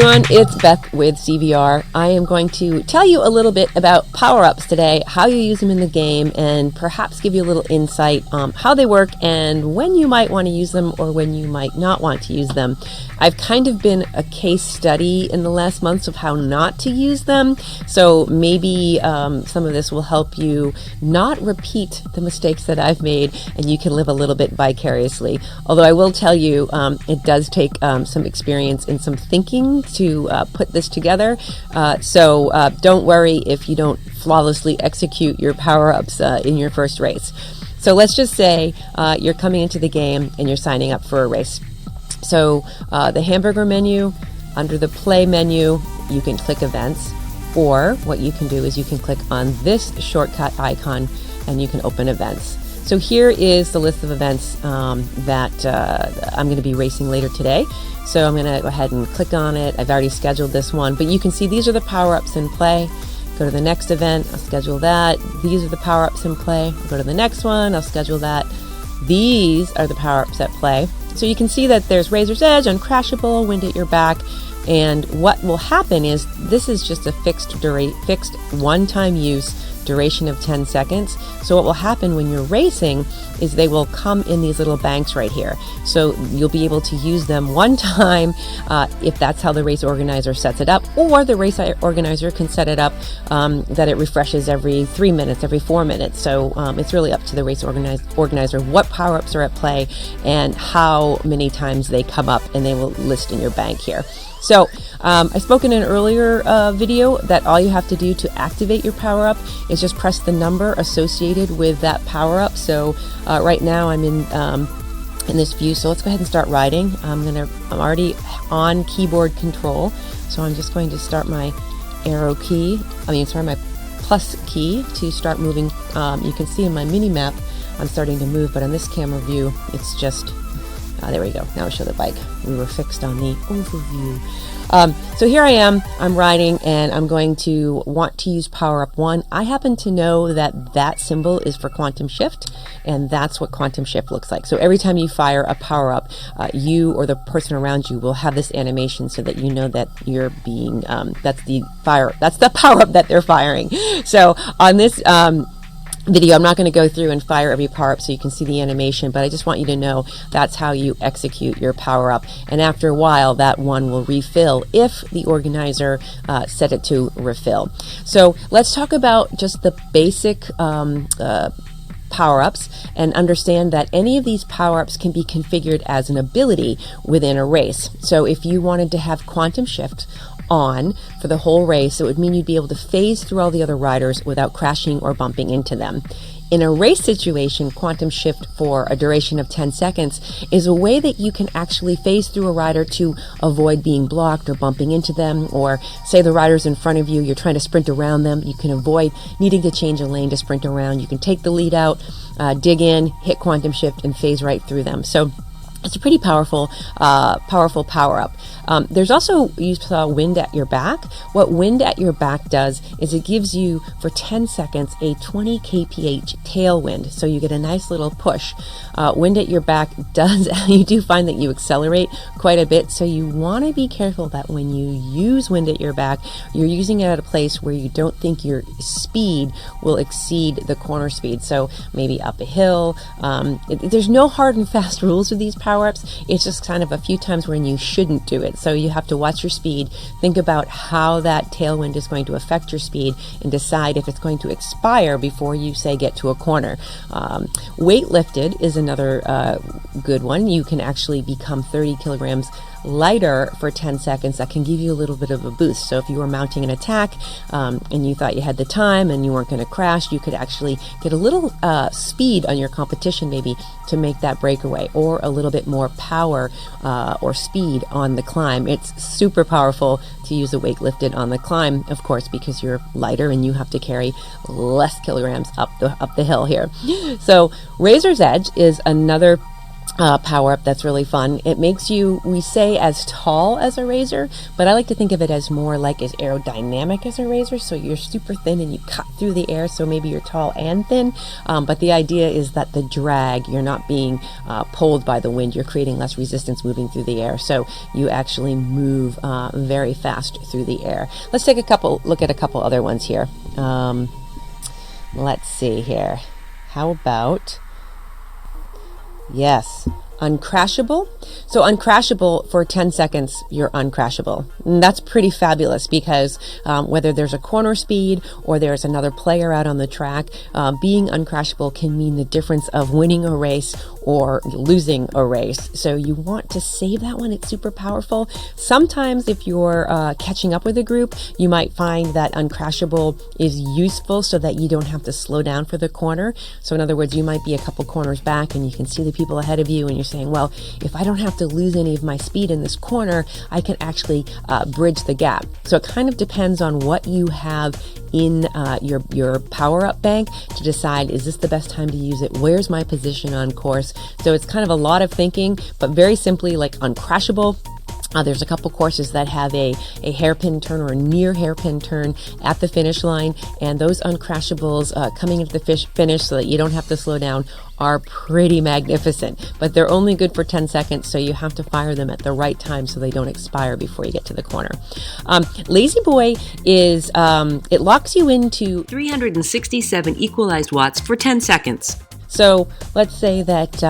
everyone, it's Beth with CVR. I am going to tell you a little bit about power-ups today, how you use them in the game, and perhaps give you a little insight on how they work and when you might want to use them or when you might not want to use them. I've kind of been a case study in the last months of how not to use them, so maybe some of this will help you not repeat the mistakes that I've made, and you can live a little bit vicariously. Although I will tell you, it does take some experience and some thinking to put this together, so don't worry if you don't flawlessly execute your power-ups in your first race. So let's just say you're coming into the game and you're signing up for a race. So the hamburger menu, under the play menu, you can click events, or what you can do is you can click on this shortcut icon and you can open events. So here is the list of events that I'm going to be racing later today. So I'm going to go ahead and click on it. I've already scheduled this one, but you can see these are the power-ups in play. Go to the next event, I'll schedule that. These are the power-ups in play. I'll go to the next one, I'll schedule that. These are the power-ups at play. So you can see that there's Razor's Edge, Uncrashable, Wind at Your Back, and what will happen is this is just a fixed one-time use duration of 10 seconds. So what will happen when you're racing is they will come in these little banks right here. So you'll be able to use them one time if that's how the race organizer sets it up, or the race organizer can set it up that it refreshes every 3 minutes, every 4 minutes. So it's really up to the race organizer what power-ups are at play and how many times they come up, and they will list in your bank here. So I spoke in an earlier video that all you have to do to activate your power-up is just press the number associated with that power-up. So right now I'm in this view, so let's go ahead and start riding. I'm already on keyboard control, so I'm just going to start my my plus key to start moving. You can see in my mini map I'm starting to move, but on this camera view it's just there we go. Now I show the bike. We were fixed on the overview. So here I am. I'm riding, and I'm going to want to use power-up 1. I happen to know that that symbol is for quantum shift, and that's what quantum shift looks like. So every time you fire a power-up, you or the person around you will have this animation so that you know that you're being, that's the power-up that they're firing. So on this video, I'm not going to go through and fire every power-up so you can see the animation, but I just want you to know that's how you execute your power-up, and after a while that one will refill if the organizer set it to refill. So let's talk about just the basic power-ups and understand that any of these power-ups can be configured as an ability within a race. So if you wanted to have quantum shift on for the whole race, it would mean you'd be able to phase through all the other riders without crashing or bumping into them. In a race situation, quantum shift for a duration of 10 seconds is a way that you can actually phase through a rider to avoid being blocked or bumping into them, or say the rider's in front of you, you're trying to sprint around them, you can avoid needing to change a lane to sprint around. You can take the lead out, dig in, hit quantum shift, and phase right through them. So it's a pretty powerful power-up. There's also, you saw Wind at Your Back. What Wind at Your Back does is it gives you, for 10 seconds, a 20 kph tailwind. So you get a nice little push. Wind at Your Back does, you do find that you accelerate quite a bit. So you want to be careful that when you use Wind at Your Back, you're using it at a place where you don't think your speed will exceed the corner speed. So maybe up a hill. There's no hard and fast rules with these power-ups. It's just kind of a few times when you shouldn't do it. So you have to watch your speed, think about how that tailwind is going to affect your speed, and decide if it's going to expire before you, say, get to a corner. Weight lifted is another good one. You can actually become 30 kilograms lighter for 10 seconds. That can give you a little bit of a boost. So if you were mounting an attack and you thought you had the time and you weren't going to crash, you could actually get a little speed on your competition maybe to make that breakaway, or a little bit more power or speed on the climb. It's super powerful to use the weight lifted on the climb, of course, because you're lighter and you have to carry less kilograms up the hill here. So Razor's Edge is another power up that's really fun. It makes you, we say, as tall as a razor, but I like to think of it as more like as aerodynamic as a razor. So you're super thin and you cut through the air, so maybe you're tall and thin, but the idea is that the drag, you're not being pulled by the wind, you're creating less resistance moving through the air, so you actually move very fast through the air. Let's take look at a couple other ones here. Let's see here. How about, yes, uncrashable. So uncrashable, for 10 seconds, you're uncrashable. And that's pretty fabulous because whether there's a corner speed or there's another player out on the track, being uncrashable can mean the difference of winning a race or losing a race. So you want to save that one. It's super powerful. Sometimes if you're catching up with a group, you might find that uncrashable is useful so that you don't have to slow down for the corner. So in other words, you might be a couple corners back and you can see the people ahead of you and you're saying, well, if I don't have to lose any of my speed in this corner, I can actually bridge the gap. So it kind of depends on what you have in your power-up bank to decide, is this the best time to use it? Where's my position on course? So it's kind of a lot of thinking, but very simply, like uncrashable. There's a couple courses that have a hairpin turn or a near hairpin turn at the finish line, and those uncrashables coming into the finish so that you don't have to slow down are pretty magnificent, but they're only good for 10 seconds, so you have to fire them at the right time so they don't expire before you get to the corner. Lazy Boy is, it locks you into 367 equalized watts for 10 seconds. So let's say that,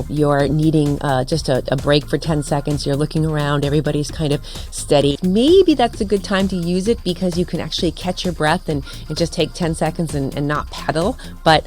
you're needing just a break for 10 seconds. You're looking around, everybody's kind of steady. Maybe that's a good time to use it because you can actually catch your breath and just take 10 seconds and not pedal. But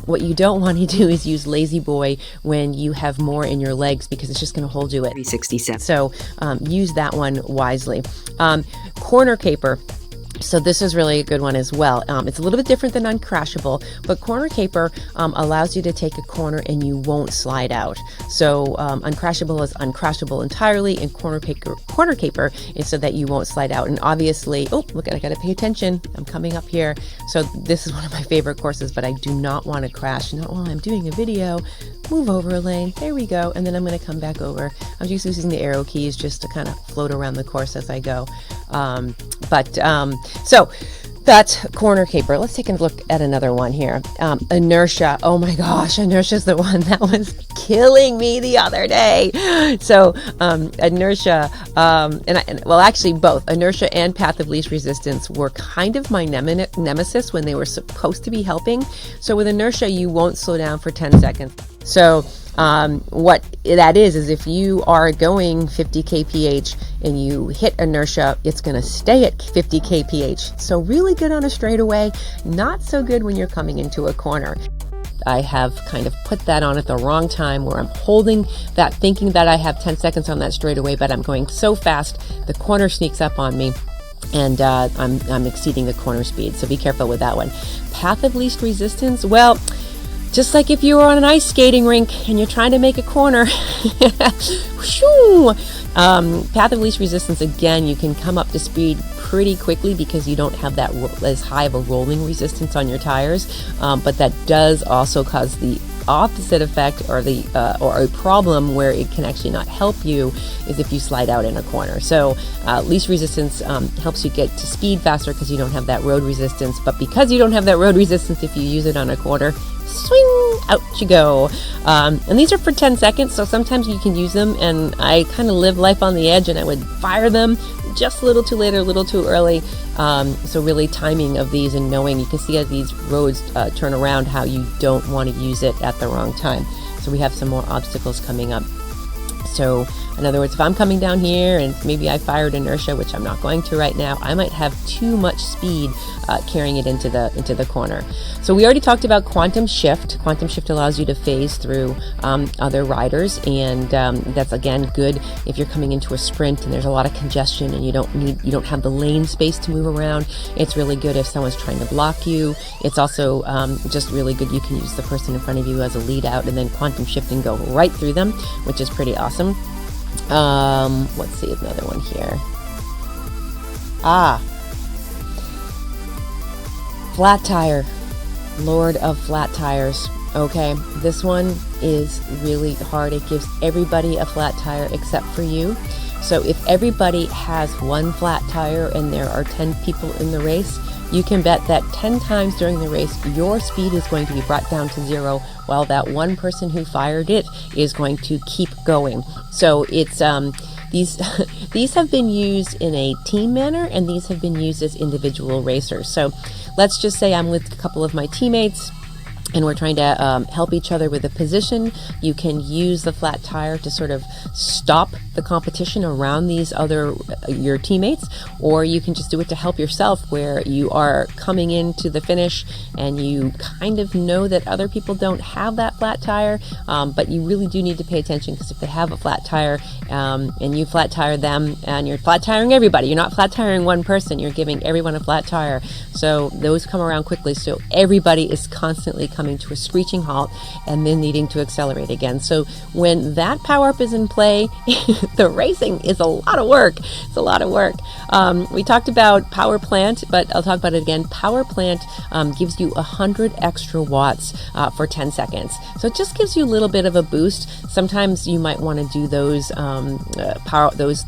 what you don't want to do is use Lazy Boy when you have more in your legs because it's just going to hold you at 367. So use that one wisely. Corner caper. So this is really a good one as well. It's a little bit different than uncrashable, but corner caper allows you to take a corner and you won't slide out. So uncrashable is uncrashable entirely, and corner caper is so that you won't slide out. And obviously, oh, look, I got to pay attention. I'm coming up here. So this is one of my favorite courses, but I do not want to crash, not while I'm doing a video. Move over, Elaine. There we go. And then I'm going to come back over. I'm just using the arrow keys just to kind of float around the course as I go. So that's corner caper. Let's take a look at another one here. Inertia. Oh my gosh, inertia is the one that was killing me the other day. So inertia, actually both inertia and path of least resistance were kind of my nemesis when they were supposed to be helping. So with inertia, you won't slow down for 10 seconds. So what that is if you are going 50 kph and you hit inertia, it's going to stay at 50 kph. So really good on a straightaway, not so good when you're coming into a corner. I have kind of put that on at the wrong time where I'm holding that, thinking that I have 10 seconds on that straightaway, but I'm going so fast, the corner sneaks up on me. And I'm exceeding the corner speed. So be careful with that one. Path of least resistance. Well, just like if you were on an ice skating rink and you're trying to make a corner. Path of least resistance, again, you can come up to speed pretty quickly because you don't have that as high of a rolling resistance on your tires. But that does also cause the opposite effect, or a problem where it can actually not help you, is if you slide out in a corner. So least resistance helps you get to speed faster because you don't have that road resistance. But because you don't have that road resistance, if you use it on a corner, swing, out you go. And these are for 10 seconds, so sometimes you can use them, and I kind of live life on the edge, and I would fire them just a little too late or a little too early. So really timing of these and knowing, you can see as these roads turn around how you don't want to use it at the wrong time. So we have some more obstacles coming up. So in other words, if I'm coming down here and maybe I fired inertia, which I'm not going to right now, I might have too much speed carrying it into the corner. So we already talked about quantum shift. Quantum shift allows you to phase through other riders, and that's again good if you're coming into a sprint and there's a lot of congestion and you don't have the lane space to move around. It's really good if someone's trying to block you. It's also just really good. You can use the person in front of you as a lead out and then quantum shift and go right through them, which is pretty awesome. Let's see another one here. Flat tire. Lord of flat tires. Okay, this one is really hard. It gives everybody a flat tire except for you. So if everybody has one flat tire and there are 10 people in the race, you can bet that 10 times during the race, your speed is going to be brought down to 0, while that one person who fired it is going to keep going. So it's these have been used in a team manner, and these have been used as individual racers. So let's just say I'm with a couple of my teammates, and we're trying to help each other with a position. You can use the flat tire to sort of stop the competition around these other your teammates, or you can just do it to help yourself, where you are coming into the finish and you kind of know that other people don't have that flat tire, but you really do need to pay attention, because if they have a flat tire and you flat tire them, and you're flat tiring everybody, you're not flat tiring one person, you're giving everyone a flat tire. So those come around quickly, so everybody is constantly coming to a screeching halt and then needing to accelerate again. So when that power-up is in play, the racing is a lot of work. It's a lot of work. We talked about power plant, but I'll talk about it again. Power plant gives you 100 extra watts for 10 seconds. So it just gives you a little bit of a boost. Sometimes you might want to do those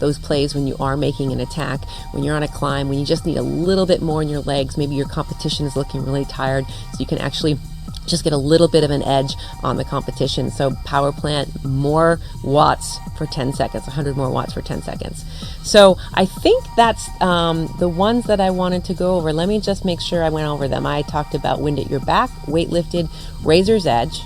those plays when you are making an attack, when you're on a climb, when you just need a little bit more in your legs. Maybe your competition is looking really tired, so you can actually just get a little bit of an edge on the competition. So power plant, more watts for 10 seconds, 100 more watts for 10 seconds. So I think that's the ones that I wanted to go over. Let me just make sure I went over them. I talked about wind at your back, weight lifted, razor's edge.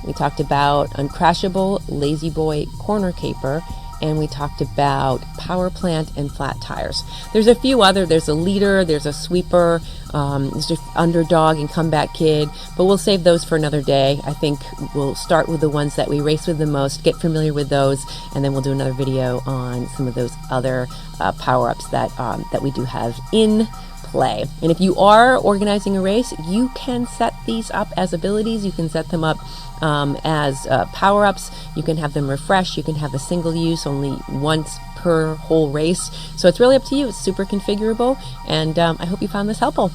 We talked about uncrashable, lazy boy, corner caper, and we talked about power plant and flat tires. There's a few other. There's a leader, there's a sweeper, there's just underdog and comeback kid, but we'll save those for another day. I think we'll start with the ones that we race with the most, get familiar with those, and then we'll do another video on some of those other power-ups that we do have in play. And if you are organizing a race, you can set these up as abilities. You can set them up as power-ups. You can have them refresh. You can have a single use, only once per whole race. So it's really up to you. It's super configurable, and I hope you found this helpful.